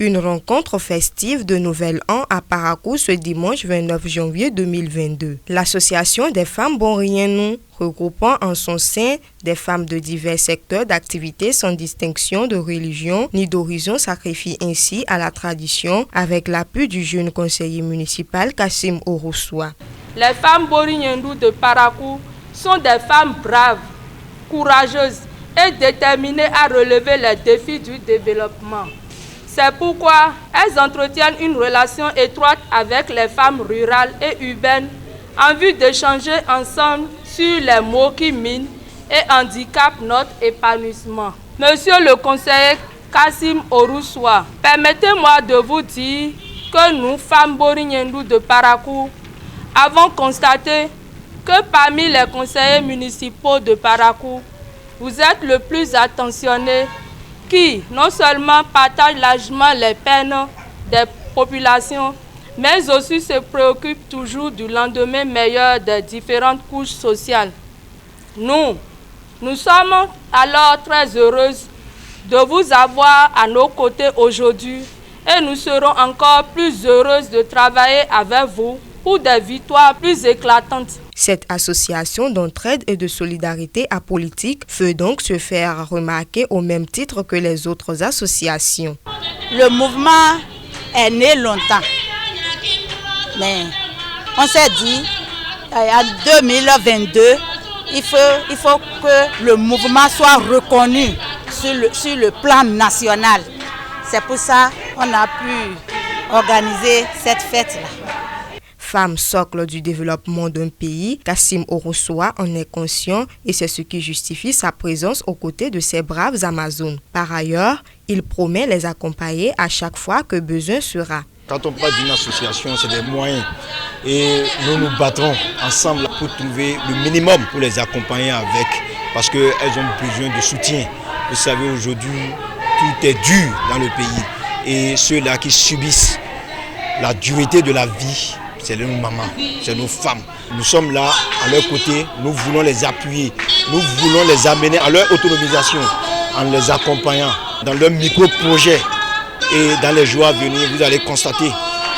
Une rencontre festive de Nouvel An à Parakou ce dimanche 29 janvier 2022. L'association des femmes Borienou, regroupant en son sein des femmes de divers secteurs d'activité sans distinction de religion ni d'horizon, sacrifie ainsi à la tradition avec l'appui du jeune conseiller municipal Kassim Oroussoua. Les femmes Borienou de Parakou sont des femmes braves, courageuses et déterminées à relever les défis du développement. C'est pourquoi elles entretiennent une relation étroite avec les femmes rurales et urbaines en vue d'échanger ensemble sur les maux qui minent et handicapent notre épanouissement. Monsieur le conseiller Kassim Oroussoua, permettez-moi de vous dire que nous, femmes Borienou de Parakou, avons constaté que parmi les conseillers municipaux de Parakou, vous êtes le plus attentionné qui non seulement partage largement les peines des populations, mais aussi se préoccupe toujours du lendemain meilleur des différentes couches sociales. Nous sommes alors très heureuses de vous avoir à nos côtés aujourd'hui et nous serons encore plus heureuses de travailler avec vous pour des victoires plus éclatantes. Cette association d'entraide et de solidarité apolitique veut donc se faire remarquer au même titre que les autres associations. Le mouvement est né longtemps, mais on s'est dit en 2022, il faut que le mouvement soit reconnu sur le plan national. C'est pour ça qu'on a pu organiser cette fête-là. Femme socle du développement d'un pays, Kassim Oroussoua en est conscient et c'est ce qui justifie sa présence aux côtés de ces braves Amazones. Par ailleurs, il promet les accompagner à chaque fois que besoin sera. Quand on parle d'une association, c'est des moyens et nous nous battrons ensemble pour trouver le minimum pour les accompagner avec, parce qu'elles ont besoin de soutien. Vous savez, aujourd'hui, tout est dur dans le pays et ceux-là qui subissent la dureté de la vie, c'est nos mamans, c'est nos femmes. Nous sommes là à leur côté, nous voulons les appuyer, nous voulons les amener à leur autonomisation en les accompagnant dans leurs micro-projets. Et dans les jours à venir, vous allez constater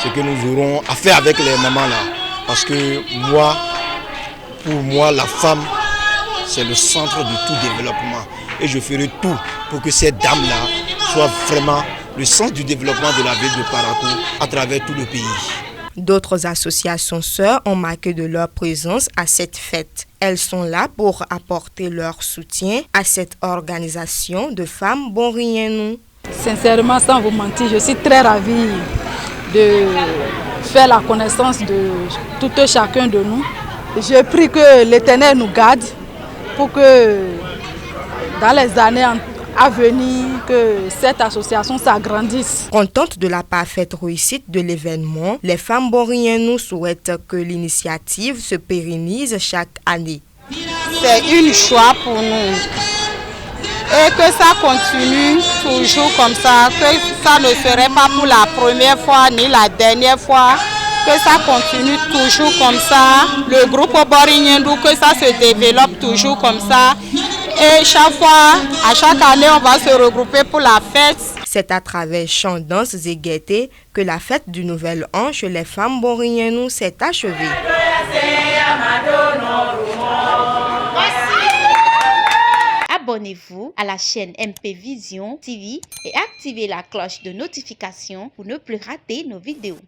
ce que nous aurons à faire avec les mamans là. Parce que pour moi, la femme, c'est le centre de tout développement. Et je ferai tout pour que ces dames-là soient vraiment le centre du développement de la ville de Parakou à travers tout le pays. D'autres associations sœurs ont marqué de leur présence à cette fête. Elles sont là pour apporter leur soutien à cette organisation de femmes Borienou. Sincèrement, sans vous mentir, je suis très ravie de faire la connaissance de tout et chacun de nous. Je prie que l'Éternel nous garde pour que dans les années à venir, que cette association s'agrandisse. Contente de la parfaite réussite de l'événement, les femmes Borienou souhaitent que l'initiative se pérennise chaque année. C'est une choix pour nous et que ça continue toujours comme ça, que ça ne serait pas pour la première fois ni la dernière fois, que ça continue toujours comme ça, le groupe Borienou, que ça se développe toujours comme ça. Et chaque fois, à chaque année, on va se regrouper pour la fête. C'est à travers chants, danses et gaietés que la fête du Nouvel An chez les femmes Borienou s'est achevée. Abonnez-vous à la chaîne MP Vision TV et activez la cloche de notification pour ne plus rater nos vidéos.